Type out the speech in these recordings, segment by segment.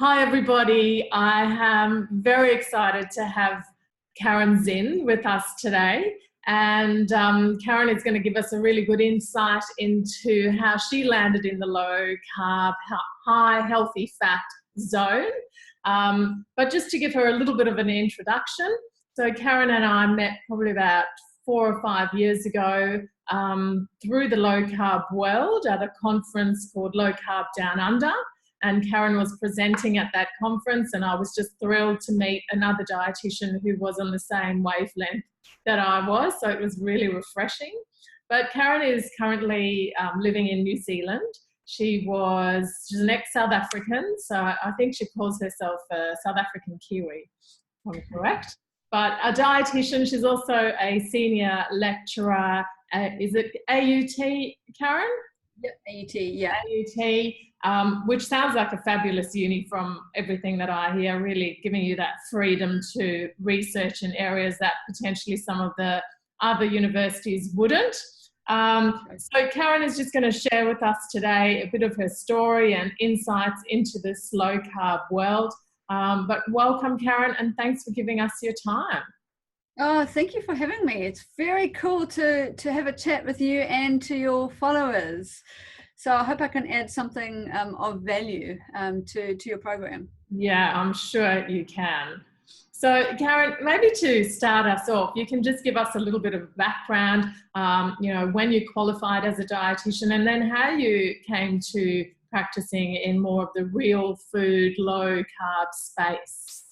Hi, everybody. I am very excited to have Caryn Zinn with us today. And Caryn is going to give us a really good insight into how she landed in the low carb, high healthy fat zone. But just to give her a little bit of an introduction. So Caryn and I met probably about 4 or 5 years ago through the low carb world at a conference called Low Carb Down Under. And Caryn was presenting at that conference, and I was just thrilled to meet another dietitian who was on the same wavelength that I was, so it was really refreshing. But Caryn is currently living in New Zealand. She's an ex-South African, so I think she calls herself a South African Kiwi, if I'm correct. But a dietitian. She's also a senior lecturer. Is it AUT, Caryn? Yep, AUT, yeah. AUT, which sounds like a fabulous uni from everything that I hear, really giving you that freedom to research in areas that potentially some of the other universities wouldn't. So Caryn is just going to share with us today a bit of her story and insights into this low carb world. But welcome, Caryn, and thanks for giving us your time. Oh, thank you for having me. It's very cool to have a chat with you and to your followers. So I hope I can add something of value to your program. Yeah, I'm sure you can. So Caryn, maybe to start us off, you can just give us a little bit of background, when you qualified as a dietitian and then how you came to practicing in more of the real food, low carb space.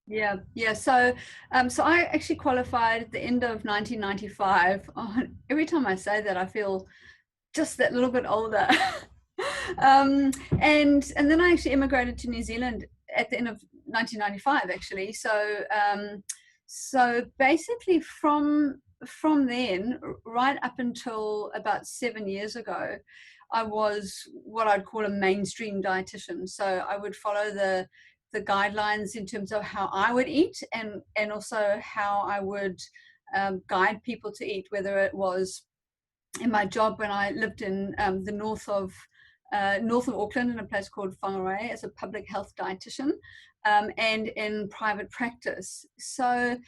Yeah. So I actually qualified at the end of 1995. Oh, every time I say that, I feel just that little bit older. And then I actually immigrated to New Zealand at the end of 1995, actually. So basically from then right up until about 7 years ago, I was what I'd call a mainstream dietitian. So I would follow the guidelines in terms of how I would eat and also how I would guide people to eat, whether it was in my job when I lived in the north of Auckland in a place called Whangarei as a public health dietitian, and in private practice. So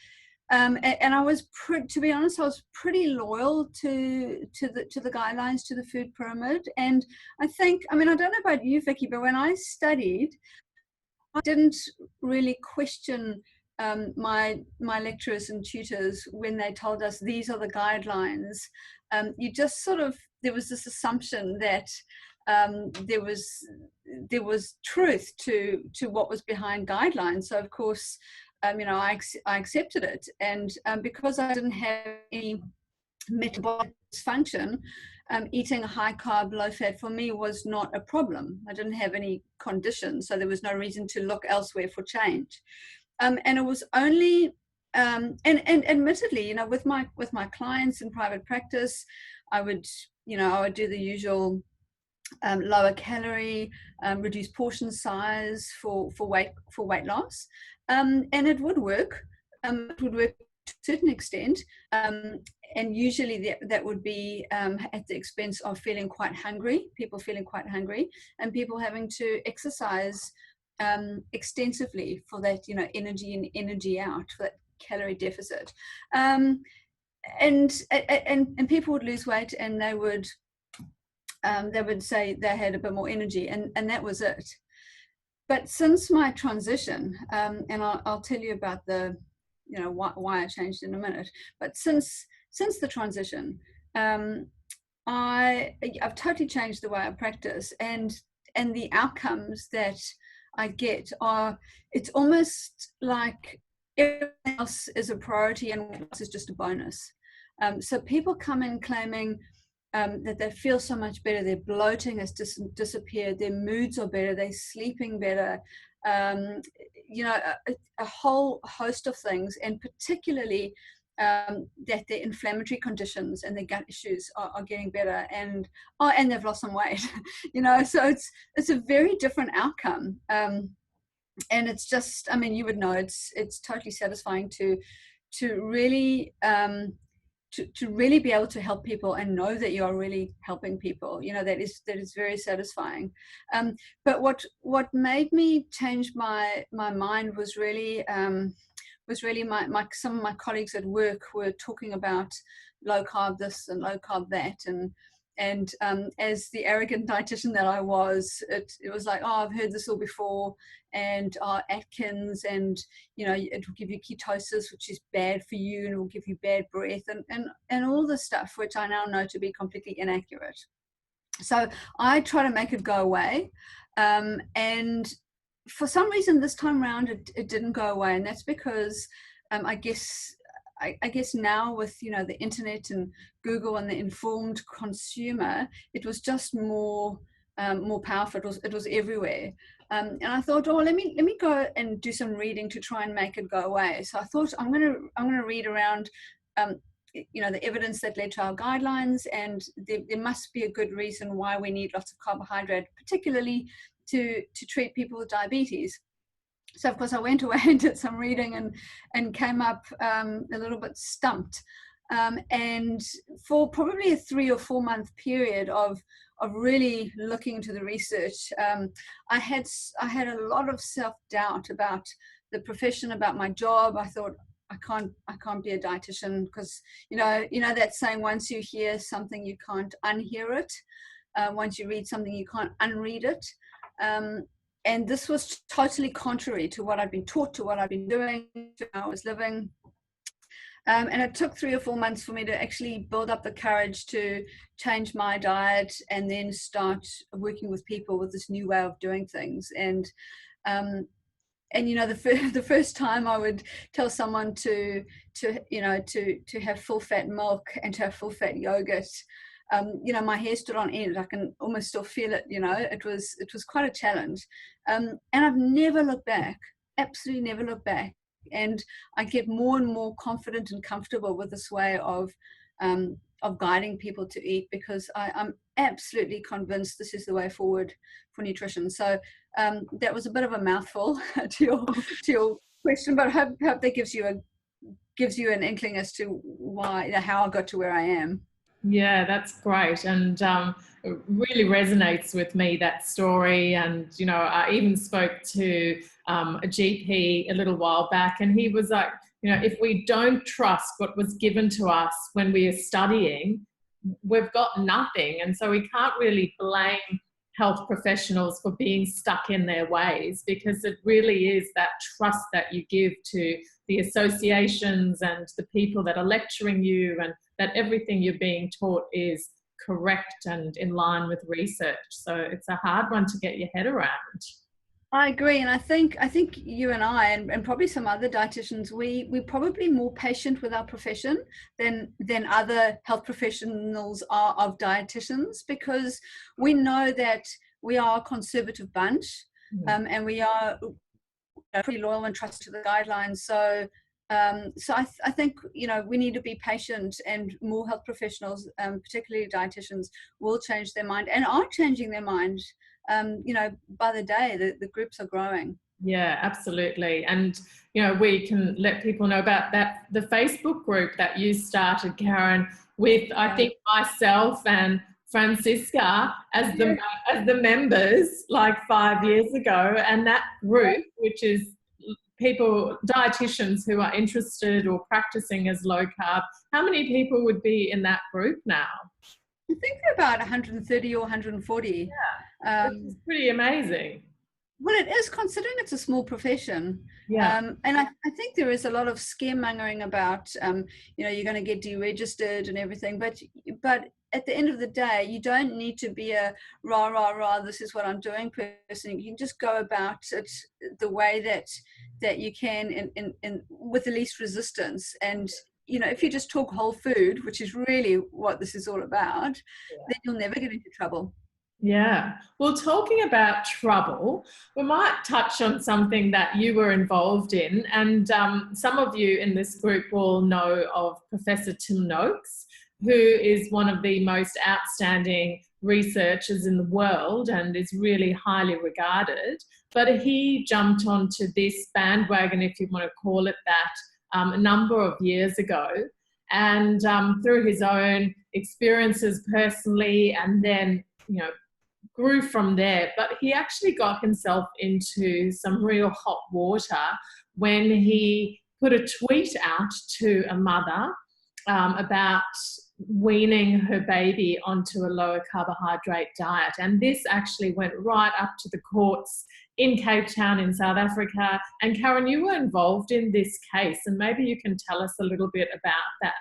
and I was, to be honest, I was pretty loyal to the guidelines, to the food pyramid. And I don't know about you, Vicky, but when I studied, I didn't really question my lecturers and tutors when they told us these are the guidelines. You just there was this assumption that there was truth to what was behind guidelines. So of course, I accepted it, and because I didn't have any metabolic dysfunction, eating a high carb, low fat for me was not a problem. I didn't have any conditions, so there was no reason to look elsewhere for change. And it was only, and admittedly, with my clients in private practice, I would do the usual lower calorie, reduced portion size for weight loss, and it would work. It would work to a certain extent, and usually that would be at the expense of people feeling quite hungry, and people having to exercise extensively for that, energy in, energy out, for that calorie deficit. And people would lose weight, and they would say they had a bit more energy, and that was it. But since my transition, and I'll tell you about the why I changed in a minute. But since the transition, I've totally changed the way I practice, and the outcomes that I get it's almost like everything else is a priority and what else is just a bonus. So people come in claiming that they feel so much better, their bloating has disappeared, their moods are better, they're sleeping better, a whole host of things, and particularly that their inflammatory conditions and their gut issues are getting better, and they've lost some weight. So it's a very different outcome, and it's just, you would know, it's totally satisfying to really to really be able to help people and know that you are really helping people, that is very satisfying. But what made me change my mind was really my some of my colleagues at work were talking about low carb this and low carb that, and as the arrogant dietitian that I was, it was like, oh, I've heard this all before, and Atkins, and it will give you ketosis, which is bad for you, and it will give you bad breath, and all this stuff, which I now know to be completely inaccurate. So I try to make it go away, and for some reason this time around it didn't go away, and that's because I guess now with the internet and Google and the informed consumer, it was just more powerful. It was everywhere, and I thought, oh, let me go and do some reading to try and make it go away. So I thought I'm gonna read around the evidence that led to our guidelines, and there must be a good reason why we need lots of carbohydrate, particularly to treat people with diabetes. So of course I went away and did some reading and came up a little bit stumped. And for probably a 3 or 4 month period of really looking into the research, I had a lot of self-doubt about the profession, about my job. I thought, I can't be a dietitian, because that saying, once you hear something you can't unhear it, once you read something you can't unread it. And this was totally contrary to what I'd been taught, to what I'd been doing, to how I was living. And it took 3 or 4 months for me to actually build up the courage to change my diet and then start working with people with this new way of doing things. And the first time I would tell someone to have full fat milk and to have full fat yogurt, my hair stood on end. I can almost still feel it. It was quite a challenge, and I've never looked back. Absolutely never looked back. And I get more and more confident and comfortable with this way of guiding people to eat, because I'm absolutely convinced this is the way forward for nutrition. So that was a bit of a mouthful to your question, but I hope that gives you an inkling as to why, how I got to where I am. Yeah, that's great. And it really resonates with me, that story. And, I even spoke to a GP a little while back, and he was like, if we don't trust what was given to us when we are studying, we've got nothing. And so we can't really blame health professionals for being stuck in their ways, because it really is that trust that you give to the associations and the people that are lecturing you, and that everything you're being taught is correct and in line with research. So it's a hard one to get your head around. I agree, and I think you and I, and probably some other dietitians, we're probably more patient with our profession than other health professionals are of dietitians, because we know that we are a conservative bunch, and we are pretty loyal and trusted to the guidelines. So I think we need to be patient, and more health professionals, particularly dietitians, will change their mind and are changing their mind. By the day, the groups are growing. Yeah, absolutely. And, we can let people know about the Facebook group that you started, Caryn, with, I think, myself and Francisca as the members, like 5 years ago. And that group, which is dietitians who are interested or practicing as low carb, how many people would be in that group now? I think they're about 130 or 140. Yeah, it's pretty amazing. Well, it is, considering it's a small profession. Yeah. And I think there is a lot of scaremongering about, you're going to get deregistered and everything. But at the end of the day, you don't need to be a rah, this is what I'm doing person. You can just go about it the way that you can in with the least resistance. And, if you just talk whole food, which is really what this is all about, then you'll never get into trouble. Yeah. Well, talking about trouble, we might touch on something that you were involved in. And some of you in this group will know of Professor Tim Noakes, who is one of the most outstanding researchers in the world and is really highly regarded. But he jumped onto this bandwagon, if you want to call it that, a number of years ago. and through his own experiences personally, and then, grew from there. But he actually got himself into some real hot water when he put a tweet out to a mother about weaning her baby onto a lower carbohydrate diet. And this actually went right up to the courts in Cape Town in South Africa. And Caryn, you were involved in this case, and maybe you can tell us a little bit about that.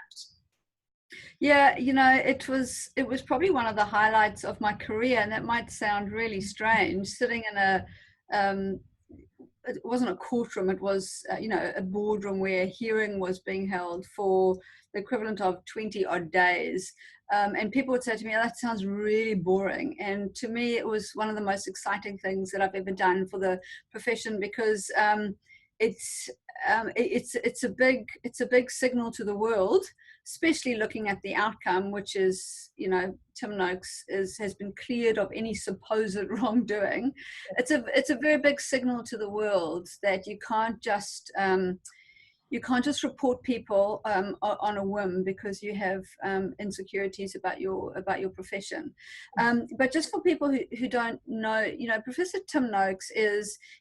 Yeah, it was probably one of the highlights of my career, and that might sound really strange, sitting in it wasn't a courtroom, it was a boardroom where a hearing was being held for the equivalent of 20 odd days, and people would say to me, "Oh, that sounds really boring." And to me, it was one of the most exciting things that I've ever done for the profession, because it's a big signal to the world, especially looking at the outcome, which is, Tim Noakes has been cleared of any supposed wrongdoing. It's a very big signal to the world that you can't just report people on a whim because you have insecurities about your profession. But just for people who don't know, Professor Tim Noakes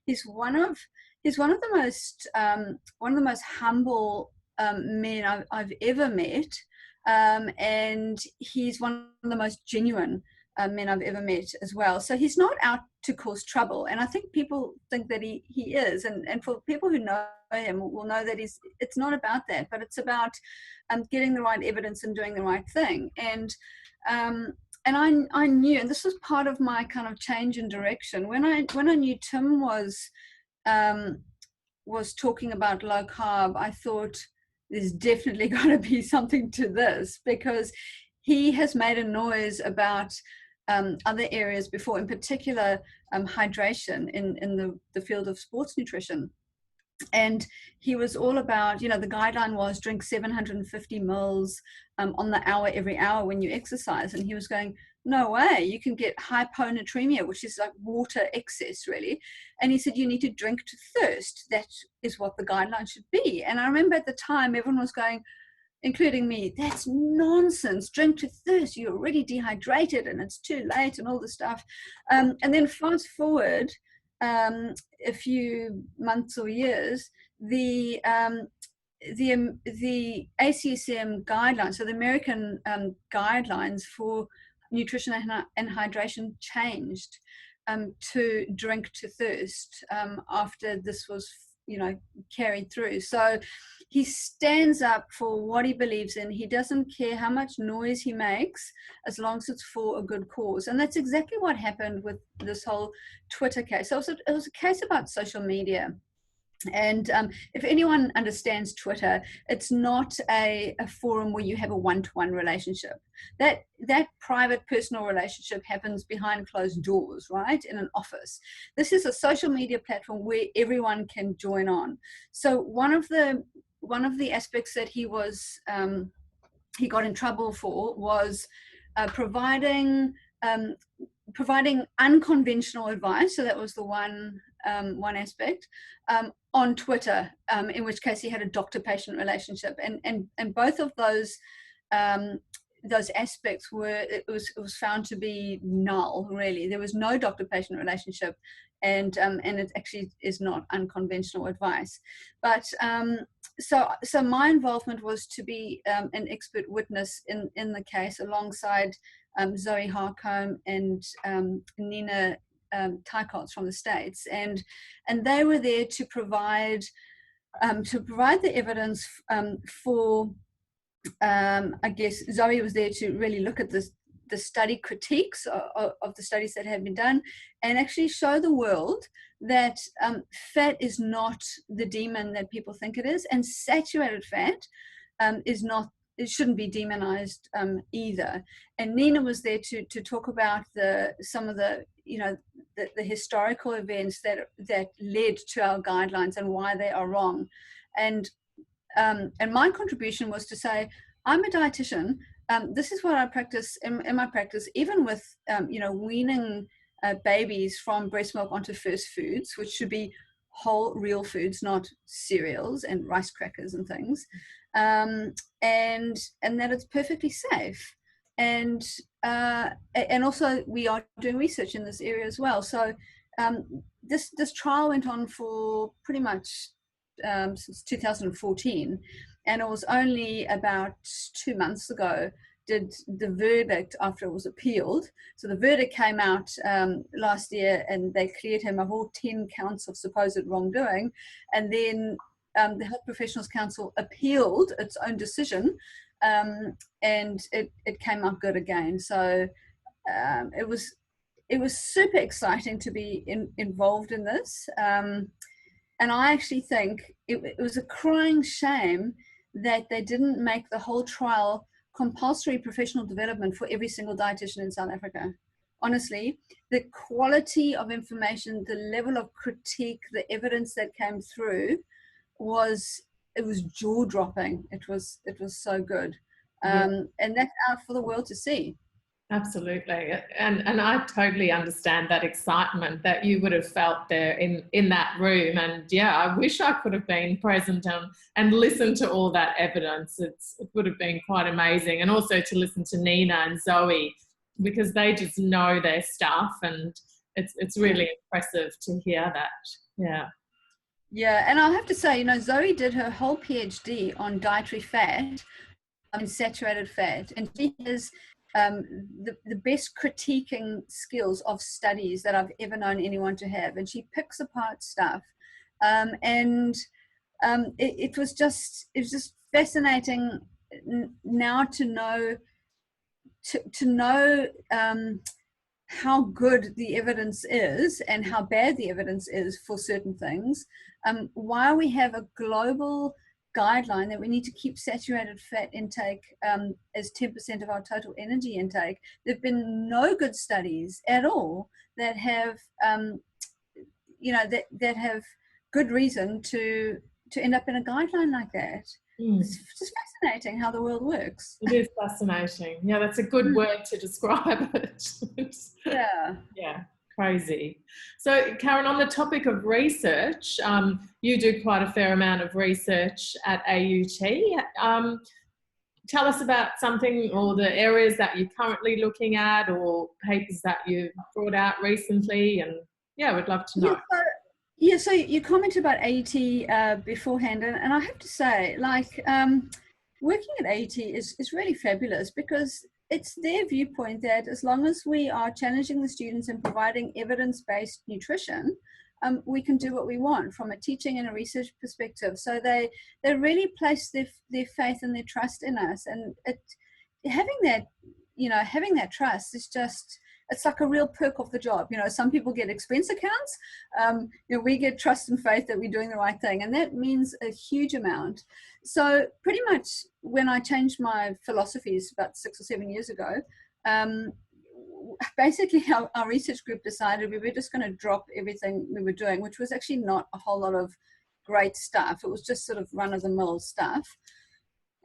he's one of the most humble men I've ever met, and he's one of the most genuine men I've ever met as well. So he's not out to cause trouble, and I think people think that he is, and for people who know him will know that it's not about that, but it's about getting the right evidence and doing the right thing. And I knew, and this was part of my kind of change in direction, when I knew Tim was talking about low carb, I thought there's definitely got to be something to this, because he has made a noise about other areas before, in particular hydration in the field of sports nutrition. And he was all about, the guideline was drink 750 mils on the hour every hour when you exercise. And he was going, no way, you can get hyponatremia, which is like water excess, really. And he said, you need to drink to thirst. That is what the guideline should be. And I remember at the time, everyone was going, including me, that's nonsense. Drink to thirst. You're already dehydrated and it's too late and all this stuff. And then fast forward a few months or years, the ACSM guidelines, so the American guidelines for nutrition and hydration, changed to drink to thirst after this was carried through. So he stands up for what he believes in. He doesn't care how much noise he makes, as long as it's for a good cause. And that's exactly what happened with this whole Twitter case. So it was a case about social media. And if anyone understands Twitter, it's not a forum where you have a one-to-one relationship. That private personal relationship happens behind closed doors, right, in an office. This is a social media platform where everyone can join on. So one of the aspects that he got in trouble for was providing unconventional advice. So that was the one aspect on Twitter, in which case he had a doctor-patient relationship, and both of those aspects it was found to be null. Really, there was no doctor-patient relationship, and it actually is not unconventional advice. But so my involvement was to be an expert witness in the case, alongside Zoe Harcombe and Nina Tykotz from the States, and they were there to provide the evidence for. I guess Zoe was there to really look at the study critiques of the studies that had been done, and actually show the world that fat is not the demon that people think it is, and saturated fat is not. It shouldn't be demonized either. And Nina was there to talk about some of the historical events that led to our guidelines and why they are wrong. And my contribution was to say, I'm a dietitian. This is what I practice in my practice, even with weaning babies from breast milk onto first foods, which should be whole real foods, not cereals and rice crackers and things, and that it's perfectly safe. And also we are doing research in this area as well. So this trial went on for pretty much since 2014, and it was only about 2 months ago did the verdict, after it was appealed. So the verdict came out last year, and they cleared him of all 10 counts of supposed wrongdoing. And then the Health Professionals Council appealed its own decision, and it came out good again. So it was super exciting to be involved in this. And I actually think it was a crying shame that they didn't make the whole trial compulsory professional development for every single dietitian in South Africa. Honestly, the quality of information, the level of critique, the evidence that came through was jaw-dropping. It was so good. And that's out for the world to see. Absolutely. And I totally understand that excitement that you would have felt there in that room. And yeah, I wish I could have been present and listened to all that evidence. It would have been quite amazing. And also to listen to Nina and Zoe, because they just know their stuff, and it's really impressive to hear that. Yeah. Yeah, and I'll have to say, Zoe did her whole PhD on dietary fat, saturated fat, and she has the best critiquing skills of studies that I've ever known anyone to have. And she picks apart stuff, and it was just fascinating now to know how good the evidence is and how bad the evidence is for certain things. While we have a global guideline that we need to keep saturated fat intake as 10% of our total energy intake, there have been no good studies at all that have that have good reason to end up in a guideline like that. It's just fascinating how the world works. It is fascinating. Yeah, that's a good word to describe it. Yeah, crazy. So, Caryn, on the topic of research, you do quite a fair amount of research at AUT. Tell us about something, or the areas that you're currently looking at, or papers that you've brought out recently, and yeah, we'd love to know. So you commented about AUT beforehand, and I have to say, working at AUT is really fabulous, because it's their viewpoint that as long as we are challenging the students and providing evidence-based nutrition, we can do what we want from a teaching and a research perspective. So they really place their faith and their trust in us, and having that trust is just, it's like a real perk of the job. Some people get expense accounts. We get trust and faith that we're doing the right thing, and that means a huge amount. So pretty much when I changed my philosophies about 6 or 7 years ago, basically our research group decided we were just going to drop everything we were doing, which was actually not a whole lot of great stuff. It was just sort of run-of-the-mill stuff.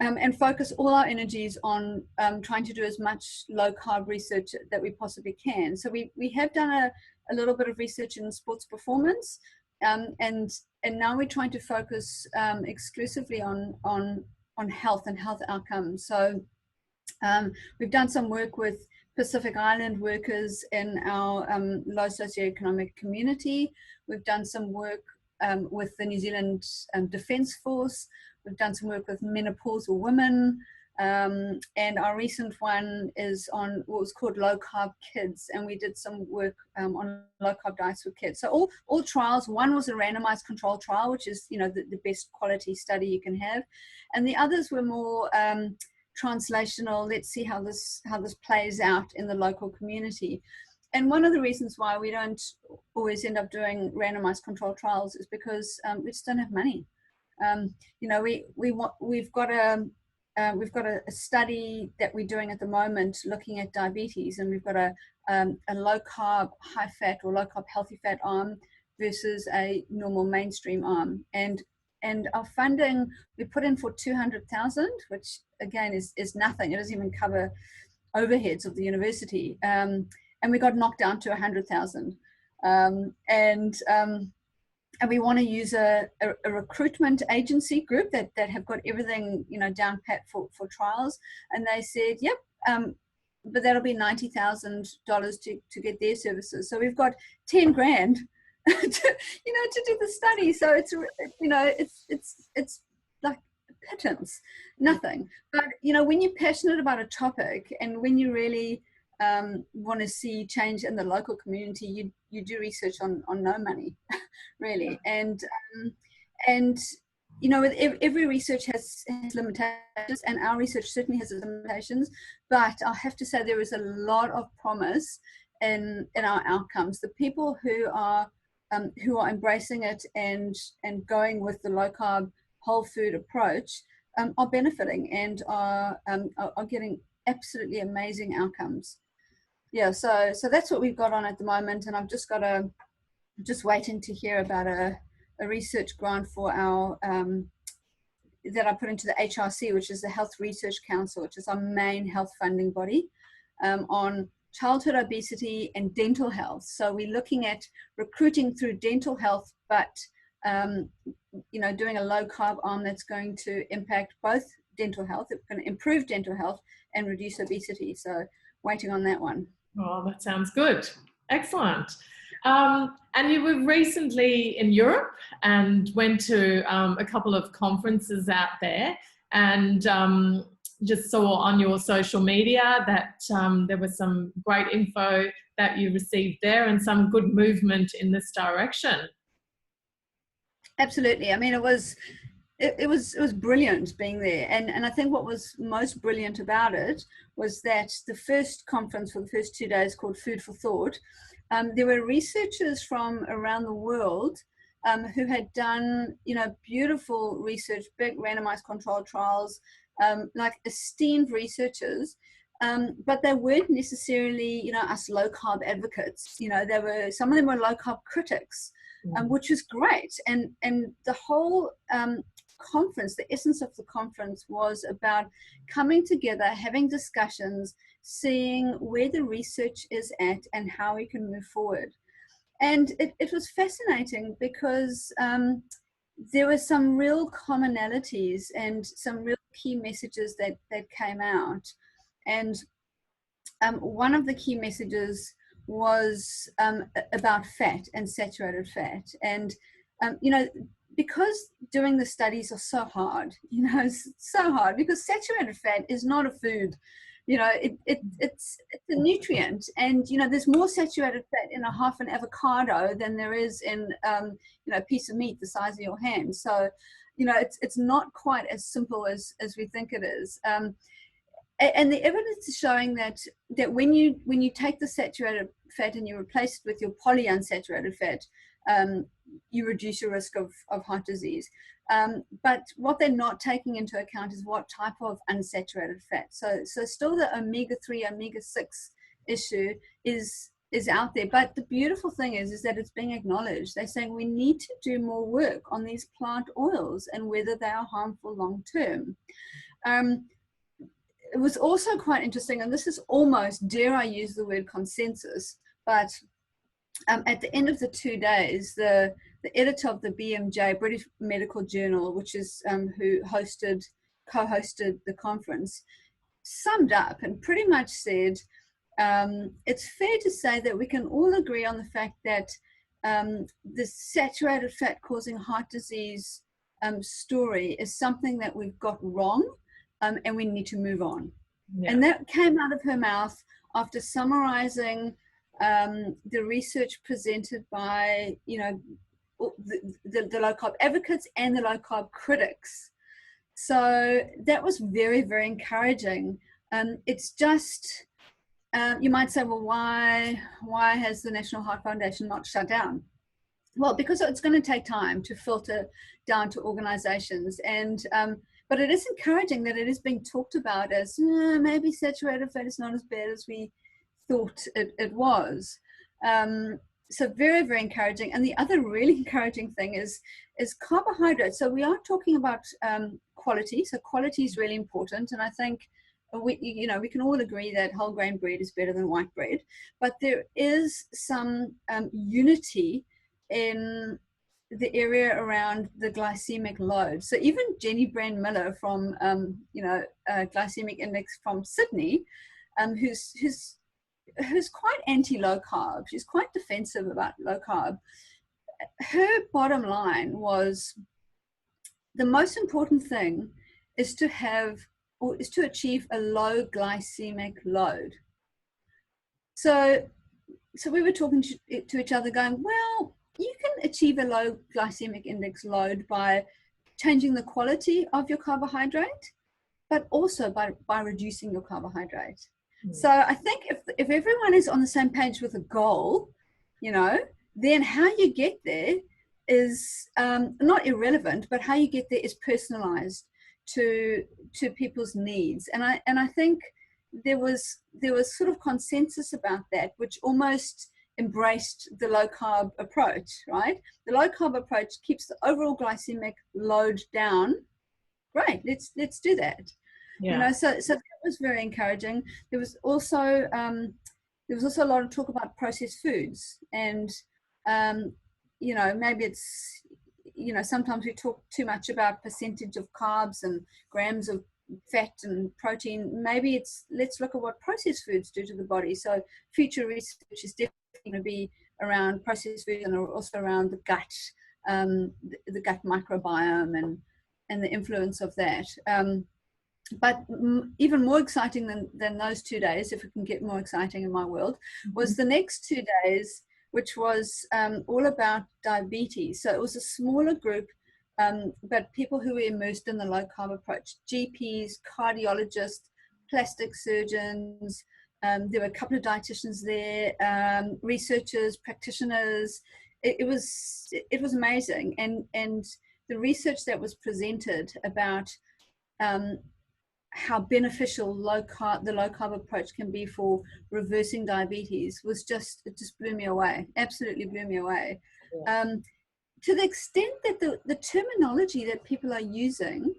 And focus all our energies on trying to do as much low-carb research that we possibly can. So we have done a little bit of research in sports performance, and now we're trying to focus exclusively on health and health outcomes. So we've done some work with Pacific Island workers in our low socioeconomic community. We've done some work with the New Zealand Defence Force. We've done some work with menopausal women, and our recent one is on what was called low carb kids, and we did some work on low carb diets with kids. So all trials. One was a randomized control trial, which is the best quality study you can have, and the others were more translational. Let's see how this plays out in the local community. And one of the reasons why we don't always end up doing randomized control trials is because we just don't have money. We've got a study that we're doing at the moment looking at diabetes, and we've got a low carb high fat or low carb healthy fat arm versus a normal mainstream arm, and our funding we put in for 200,000, which again is nothing. It doesn't even cover overheads of the university, and we got knocked down to 100,000, we want to use a recruitment agency group that have got everything, down pat for trials. And they said, yep, but that'll be $90,000 to get their services. So we've got 10 grand to do the study. So it's like pittance, nothing. But when you're passionate about a topic, and when you really want to see change in the local community, you do research on no money, really. And with every research has limitations, and our research certainly has limitations, but I have to say there is a lot of promise in our outcomes. The people who are embracing it and going with the low carb whole food approach are benefiting and are getting absolutely amazing outcomes. Yeah, so that's what we've got on at the moment, and I've just waiting to hear about a research grant for our that I put into the HRC, which is the Health Research Council, which is our main health funding body, on childhood obesity and dental health. So we're looking at recruiting through dental health, but doing a low carb arm that's going to impact both dental health. It's going to improve dental health and reduce obesity. So waiting on that one. Oh, that sounds good. Excellent. And you were recently in Europe and went to a couple of conferences out there, and just saw on your social media that there was some great info that you received there and some good movement in this direction. Absolutely. I mean, it was brilliant being there, and I think what was most brilliant about it was that the first conference for the first 2 days, called Food for Thought, there were researchers from around the world who had done beautiful research, big randomized controlled trials, like esteemed researchers, but they weren't necessarily us low carb advocates. Some of them were low carb critics, which is great. And the whole conference, the essence of the conference was about coming together, having discussions, seeing where the research is at and how we can move forward. And it was fascinating because there were some real commonalities and some real key messages that came out. And one of the key messages was about fat and saturated fat. And, because doing the studies are so hard, it's so hard because saturated fat is not a food. It's a nutrient, and there's more saturated fat in a half an avocado than there is in a piece of meat the size of your hand. So it's not quite as simple as we think it is. And the evidence is showing that when you take the saturated fat and you replace it with your polyunsaturated fat, you reduce your risk of heart disease. But what they're not taking into account is what type of unsaturated fat. So still the omega-3, omega-6 issue is out there. But the beautiful thing is that it's being acknowledged. They're saying we need to do more work on these plant oils and whether they are harmful long term. It was also quite interesting, and this is almost, dare I use the word consensus, but at the end of the 2 days, the editor of the BMJ, British Medical Journal, which is who co-hosted the conference, summed up and pretty much said, it's fair to say that we can all agree on the fact that the saturated fat causing heart disease story is something that we've got wrong, and we need to move on. Yeah. And that came out of her mouth after summarizing the research presented by the low carb advocates and the low carb critics. So that was very, very encouraging. It's just you might say, well, why has the National Heart Foundation not shut down? Well, because it's going to take time to filter down to organizations, and but it is encouraging that it is being talked about as maybe saturated fat is not as bad as we thought it was. So very, very encouraging. And the other really encouraging thing is carbohydrates. So we are talking about quality. So quality is really important. And I think we can all agree that whole grain bread is better than white bread. But there is some unity in the area around the glycemic load. So even Jenny Brand Miller from, glycemic index from Sydney, who's quite anti-low carb. She's quite defensive about low carb. Her bottom line was the most important thing is to achieve a low glycemic load. So we were talking to each other going, well, you can achieve a low glycemic index load by changing the quality of your carbohydrate, but also by reducing your carbohydrate. So I think if everyone is on the same page with a goal, then how you get there is not irrelevant, but how you get there is personalized to people's needs. And I think there was sort of consensus about that, which almost embraced the low carb approach, right? The low carb approach keeps the overall glycemic load down. Great, let's do that. Yeah. So that was very encouraging. There was also a lot of talk about processed foods, and maybe it's sometimes we talk too much about percentage of carbs and grams of fat and protein. Maybe let's look at what processed foods do to the body. So future research is definitely going to be around processed foods and also around the gut, the gut microbiome and the influence of that. But even more exciting than those 2 days, if it can get more exciting in my world, was the next 2 days, which was all about diabetes. So it was a smaller group, but people who were immersed in the low carb approach: GPs, cardiologists, plastic surgeons. There were a couple of dietitians there, researchers, practitioners. It was amazing, and the research that was presented about how beneficial the low carb approach can be for reversing diabetes it just blew me away. Absolutely blew me away. Yeah. To the extent that the terminology that people are using,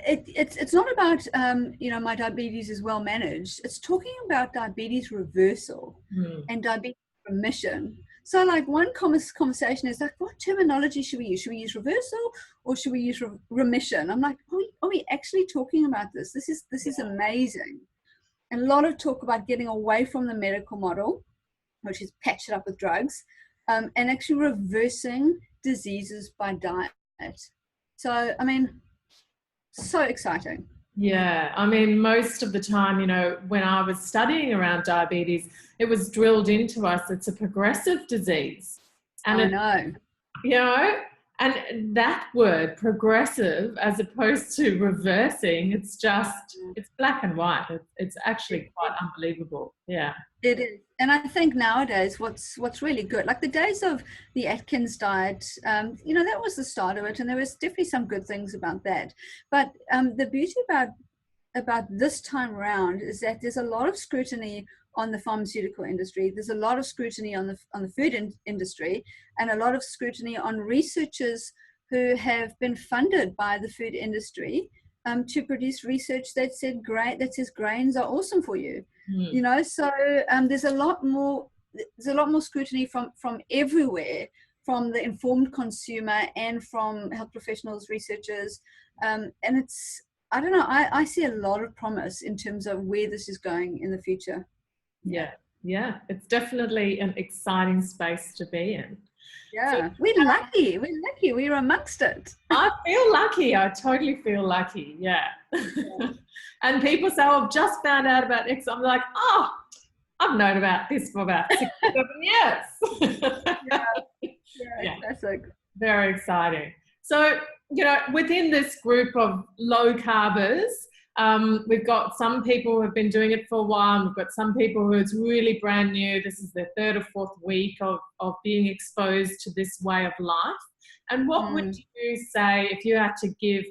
it's not about my diabetes is well managed. It's talking about diabetes reversal and diabetes remission. So like one conversation is like, what terminology should we use? Should we use reversal or should we use remission? I'm like, are we actually talking about this? This is amazing. And a lot of talk about getting away from the medical model, which is patch it up with drugs, and actually reversing diseases by diet. So, I mean, so exciting. Yeah, I mean, most of the time, when I was studying around diabetes, it was drilled into us it's a progressive disease. And I know. And that word, progressive, as opposed to reversing, it's black and white. It's actually quite unbelievable. Yeah. It is. And I think nowadays what's really good, like the days of the Atkins diet, that was the start of it, and there was definitely some good things about that. But the beauty about this time around is that there's a lot of scrutiny on the pharmaceutical industry. There's a lot of scrutiny on the food industry, and a lot of scrutiny on researchers who have been funded by the food industry to produce research that says grains are awesome for you. So there's a lot more scrutiny from everywhere, from the informed consumer and from health professionals, researchers, and I don't know, I see a lot of promise in terms of where this is going in the future. Yeah, it's definitely an exciting space to be in. Yeah, so, we're lucky, we're amongst it. I feel lucky, I totally feel lucky, yeah. And people say, I've just found out about X. I'm like, I've known about this for about 6 or 7 years. Yeah, classic. Very exciting. So, within this group of low carbers, we've got some people who have been doing it for a while. We've got some people who it's really brand new. This is their 3rd or 4th week of being exposed to this way of life. And what would you say if you had to give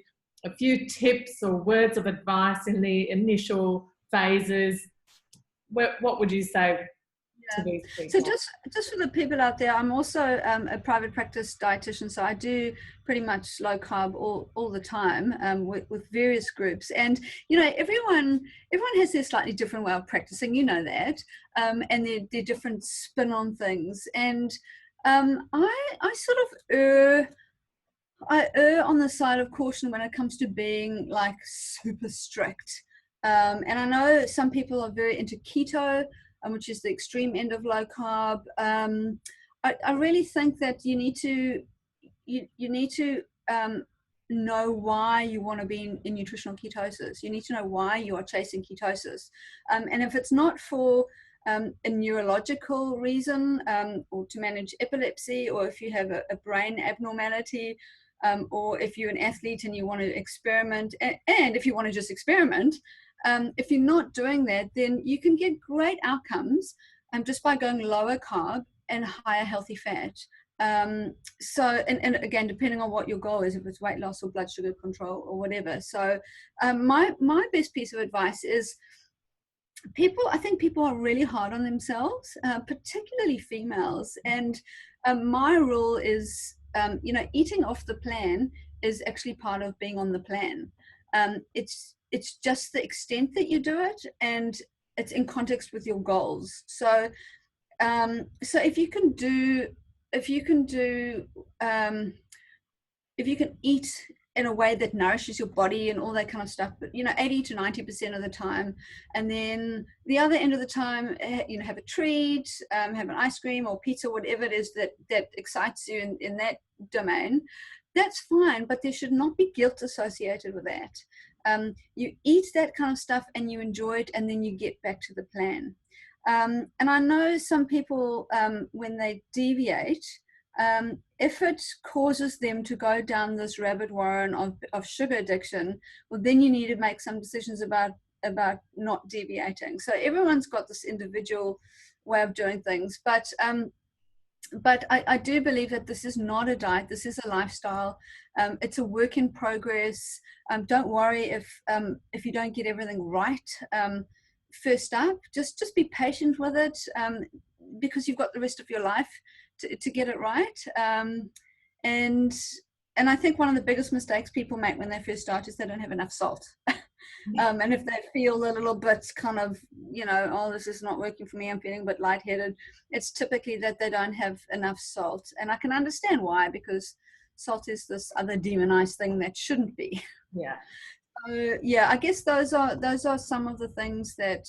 a few tips or words of advice in the initial phases? What would you say to these people? So just for the people out there, I'm also a private practice dietitian, so I do pretty much low carb all the time with various groups. And everyone has their slightly different way of practicing, that, and their different spin on things. And I sort of err on the side of caution when it comes to being like super strict. And I know some people are very into keto, which is the extreme end of low carb. I really think that you need to know why you want to be in nutritional ketosis. You need to know why you are chasing ketosis. And if it's not for a neurological reason, or to manage epilepsy, or if you have a brain abnormality, or if you're an athlete and you want to experiment, and if you want to just experiment, if you're not doing that, then you can get great outcomes just by going lower carb and higher healthy fat. So, and again, depending on what your goal is, if it's weight loss or blood sugar control or whatever. So my best piece of advice is, I think people are really hard on themselves, particularly females. And my rule is, eating off the plan is actually part of being on the plan. It's just the extent that you do it, and it's in context with your goals. So if you can eat in a way that nourishes your body and all that kind of stuff, but 80 to 90% of the time, and then the other end of the time, have a treat, have an ice cream or pizza, whatever it is that excites you in that domain, that's fine, but there should not be guilt associated with that. You eat that kind of stuff and you enjoy it, and then you get back to the plan. And I know some people, when they deviate, if it causes them to go down this rabbit warren of sugar addiction, well, then you need to make some decisions about not deviating. So everyone's got this individual way of doing things, but I do believe that this is not a diet. This is a lifestyle. It's a work in progress. Don't worry if you don't get everything right first up. Just be patient with it, because you've got the rest of your life to get it right. And I think one of the biggest mistakes people make when they first start is they don't have enough salt. And if they feel a little bit kind of, oh, this is not working for me, I'm feeling a bit lightheaded, it's typically that they don't have enough salt. And I can understand why, because salt is this other demonized thing that shouldn't be. Yeah. So, yeah, I guess those are some of the things that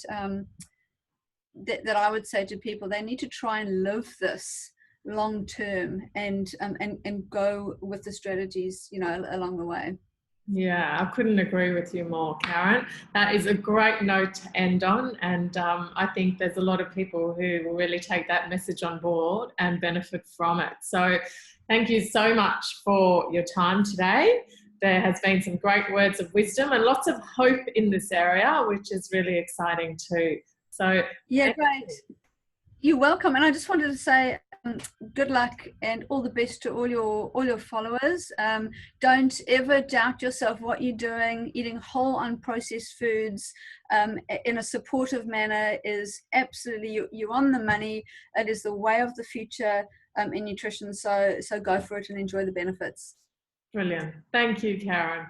that I would say to people. They need to try and live this long term, and go with the strategies, along the way. Yeah, I couldn't agree with you more, Caryn. That is a great note to end on, and I think there's a lot of people who will really take that message on board and benefit from it. So thank you so much for your time today. There has been some great words of wisdom and lots of hope in this area, which is really exciting too. So yeah, great. You're welcome. And I just wanted to say good luck and all the best to all your followers. Don't ever doubt yourself what you're doing. Eating whole unprocessed foods in a supportive manner is absolutely, you're on the money. It is the way of the future in nutrition. So go for it and enjoy the benefits. Brilliant. Thank you, Caryn.